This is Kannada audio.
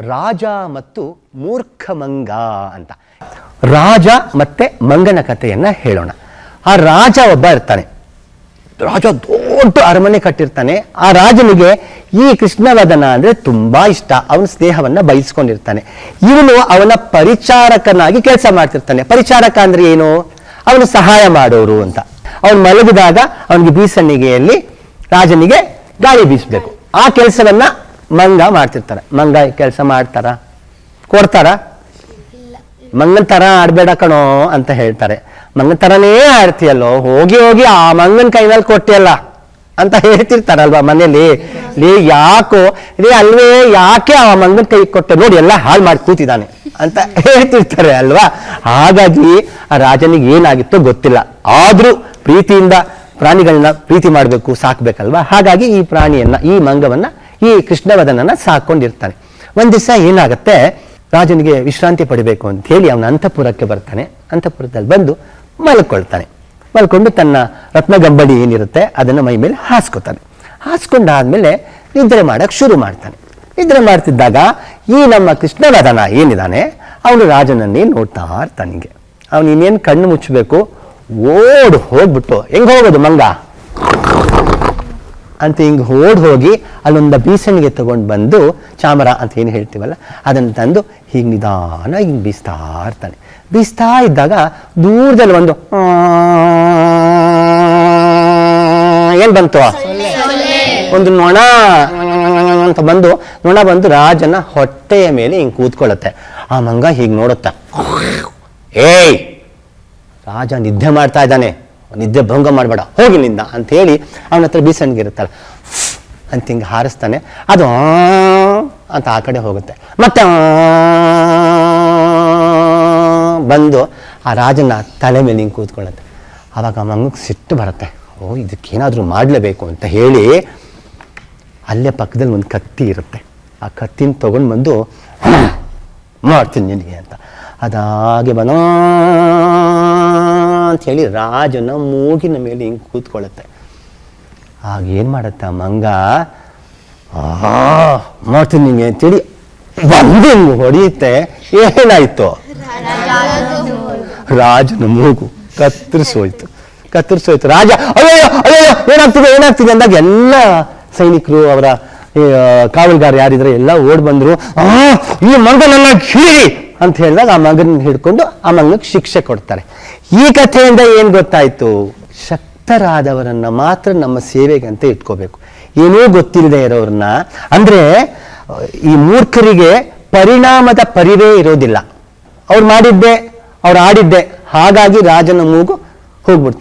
ರಾಜ ಮತ್ತು ಮೂರ್ಖ ಮಂಗ ಅಂತ. ರಾಜ ಮತ್ತೆ ಮಂಗನ ಕಥೆಯನ್ನ ಹೇಳೋಣ. ಆ ರಾಜ ಒಬ್ಬ ಇರ್ತಾನೆ. ರಾಜ ದೊಡ್ಡ ಅರಮನೆ ಕಟ್ಟಿರ್ತಾನೆ. ಆ ರಾಜನಿಗೆ ಈ ಕೃಷ್ಣವದನ ಅಂದ್ರೆ ತುಂಬಾ ಇಷ್ಟ. ಅವನ ಸ್ನೇಹವನ್ನ ಬಯಸ್ಕೊಂಡಿರ್ತಾನೆ. ಇವನು ಅವನ ಪರಿಚಾರಕನಾಗಿ ಕೆಲಸ ಮಾಡ್ತಿರ್ತಾನೆ. ಪರಿಚಾರಕ ಅಂದ್ರೆ ಏನು? ಅವನು ಸಹಾಯ ಮಾಡೋರು ಅಂತ. ಅವನು ಮಲಗಿದಾಗ ಅವನಿಗೆ ಬೀಸಣಿಗೆಯಲ್ಲಿ ರಾಜನಿಗೆ ಗಾಳಿ ಬೀಸಬೇಕು. ಆ ಕೆಲಸವನ್ನ ಮಂಗ ಮಾಡ್ತಿರ್ತಾರೆ. ಮಂಗ ಕೆಲಸ ಮಾಡ್ತಾರ? ಕೊಡ್ತಾರ? ಮಂಗನ್ ತರ ಆಡ್ಬೇಡ ಕಣೋ ಅಂತ ಹೇಳ್ತಾರೆ. ಮಂಗನ್ ತರನೇ ಆಡ್ತೀಯಲ್ಲೋ, ಹೋಗಿ ಹೋಗಿ ಆ ಮಂಗನ್ ಕೈನಲ್ಲಿ ಕೊಟ್ಟಿಯಲ್ಲ ಅಂತ ಹೇಳ್ತಿರ್ತಾರಲ್ವಾ ಮನೇಲಿ. ಯಾಕೋ ಅಲ್ವೇ, ಯಾಕೆ ಆ ಮಂಗನ್ ಕೈ ಕೊಟ್ಟೆ ನೋಡಿ, ಎಲ್ಲ ಹಾಳು ಮಾಡಿ ಕೂತಿದ್ದಾನೆ ಅಂತ ಹೇಳ್ತಿರ್ತಾರೆ ಅಲ್ವಾ. ಹಾಗಾಗಿ ಆ ರಾಜನಿಗೆ ಏನಾಗಿತ್ತೋ ಗೊತ್ತಿಲ್ಲ. ಆದ್ರೂ ಪ್ರೀತಿಯಿಂದ ಪ್ರಾಣಿಗಳನ್ನ ಪ್ರೀತಿ ಮಾಡಬೇಕು, ಸಾಕ್ಬೇಕಲ್ವಾ. ಹಾಗಾಗಿ ಈ ಪ್ರಾಣಿಯನ್ನ, ಈ ಮಂಗವನ್ನ, ಈ ಕೃಷ್ಣವದನನ್ನ ಸಾಕೊಂಡಿರ್ತಾನೆ. ಒಂದ್ ದಿವಸ ಏನಾಗತ್ತೆ, ರಾಜನಿಗೆ ವಿಶ್ರಾಂತಿ ಪಡಿಬೇಕು ಅಂತ ಹೇಳಿ ಅವನ ಅಂತಃಪುರಕ್ಕೆ ಬರ್ತಾನೆ. ಅಂತಃಪುರದಲ್ಲಿ ಬಂದು ಮಲ್ಕೊಳ್ತಾನೆ. ಮಲ್ಕೊಂಡು ತನ್ನ ರತ್ನಗಂಬಡಿ ಏನಿರುತ್ತೆ ಅದನ್ನು ಮೈ ಮೇಲೆ ಹಾಸ್ಕೊತಾನೆ. ಹಾಸ್ಕೊಂಡಾದ್ಮೇಲೆ ನಿದ್ರೆ ಮಾಡಕ್ ಶುರು ಮಾಡ್ತಾನೆ. ನಿದ್ರೆ ಮಾಡ್ತಿದ್ದಾಗ ಈ ನಮ್ಮ ಕೃಷ್ಣವದನ ಏನಿದಾನೆ ಅವನು ರಾಜನನ್ನೇ ನೋಡ್ತಾ ಇರ್ತಾನಿಗೆ. ಅವನು ಇನ್ನೇನು ಕಣ್ಣು ಮುಚ್ಚಬೇಕು, ಓಡ್ ಹೋಗ್ಬಿಟ್ಟು, ಹೆಂಗ್ ಹೋಗೋದು ಮಂಗ ಅಂತ ಹಿಂಗ್ ಹೋಗಿ ಅಲ್ಲೊಂದು ಬೀಸಣಿಗೆ ತಗೊಂಡು ಬಂದು, ಚಾಮರ ಅಂತ ಏನು ಹೇಳ್ತೀವಲ್ಲ ಅದನ್ನು ತಂದು ಹೀಗೆ ನಿಧಾನ ಹಿಂಗೆ ಬೀಸ್ತಾ ಇರ್ತಾನೆ. ಬೀಸ್ತಾ ಇದ್ದಾಗ ದೂರದಲ್ಲಿ ಒಂದು ಏನ್ ಬಂತು, ಒಂದು ನೊಣ ಅಂತ ಬಂದು, ನೊಣ ಬಂದು ರಾಜನ ಹೊಟ್ಟೆಯ ಮೇಲೆ ಹಿಂಗೆ ಕೂತ್ಕೊಳ್ಳುತ್ತೆ. ಆ ಮಂಗ ಹೀಗೆ ನೋಡುತ್ತ, ಏಯ್ ರಾಜ ನಿದ್ದೆ ಮಾಡ್ತಾ ಇದ್ದಾನೆ, ನಿದ್ದೆ ಭಂಗ ಮಾಡಬೇಡ, ಹೋಗಿ ನಿಂದ ಅಂತ ಹೇಳಿ ಅವನ ಹತ್ರ ಬೀಸಣಿಗೆ ಇರುತ್ತಲ್ಲ ಅಂತ ಹಿಂಗೆ ಹಾರಿಸ್ತಾನೆ. ಅದು ಅಂತ ಆ ಕಡೆ ಹೋಗುತ್ತೆ. ಮತ್ತೆ ಬಂದು ಆ ರಾಜನ ತಲೆ ಮೇಲೆ ಹಿಂಗೆ ಕೂತ್ಕೊಳ್ಳುತ್ತೆ. ಆವಾಗ ಆ ಮಂಗಕ್ಕೆ ಸಿಟ್ಟು ಬರುತ್ತೆ. ಓ, ಇದಕ್ಕೇನಾದರೂ ಮಾಡಲೇಬೇಕು ಅಂತ ಹೇಳಿ ಅಲ್ಲೇ ಪಕ್ಕದಲ್ಲಿ ಒಂದು ಕತ್ತಿ ಇರುತ್ತೆ. ಆ ಕತ್ತಿನ ತಗೊಂಡು ಬಂದು ಮಾಡ್ತೀನಿ ನಿನಗೆ ಅಂತ ಅದಾಗೆ ಬನೋ ಅಂತ ಹೇಳಿ ರಾಜನ ಮೂಗಿನ ಮೇಲೆ ಹಿಂಗೆ ಕೂತ್ಕೊಳ್ಳುತ್ತೆ. ಆಗ ಏನು ಮಾಡುತ್ತೆ ಆ ಮಂಗ, ಮಾಡ್ತೀನಿ ನಿಮಗೆ ಅಂತೇಳಿ ಬಂದು ಹಿಂಗೆ ಹೊಡೆಯುತ್ತೆ. ಏನಾಯ್ತು, ರಾಜನ ಮೂಗು ಕತ್ತರಿಸೋಯ್ತು. ರಾಜ ಅಯ್ಯೋ ಅಯ್ಯೋ ಏನಾಗ್ತಿದೆ ಅಂದಾಗ ಎಲ್ಲ ಸೈನಿಕರು, ಅವರ ಕಾವಲುಗಾರ ಯಾರಿದ್ರೆ ಎಲ್ಲ ಓಡ್ ಬಂದ್ರು. ಈ ಮಂಗನನ್ನ ಹಿಡಿ ಅಂತ ಹೇಳಿದಾಗ ಆ ಮಗನ ಹಿಡ್ಕೊಂಡು ಆ ಮಂಗಕ್ಕೆ ಶಿಕ್ಷೆ ಕೊಡ್ತಾರೆ. ಈ ಕಥೆಯಿಂದ ಏನ್ ಗೊತ್ತಾಯ್ತು, ಶಕ್ತರಾದವರನ್ನ ಮಾತ್ರ ನಮ್ಮ ಸೇವೆಗೆ ಅಂತ ಇಟ್ಕೋಬೇಕು. ಏನೂ ಗೊತ್ತಿಲ್ಲದೆ ಇರೋರನ್ನ, ಅಂದ್ರೆ ಈ ಮೂರ್ಖರಿಗೆ ಪರಿಣಾಮದ ಪರಿವೇ ಇರೋದಿಲ್ಲ. ಅವ್ರು ಮಾಡಿದ್ದೆ, ಅವ್ರು ಆಡಿದ್ದೆ, ಹಾಗಾಗಿ ರಾಜನ ಮೂಗು ಹೋಗ್ಬಿಡ್ತು.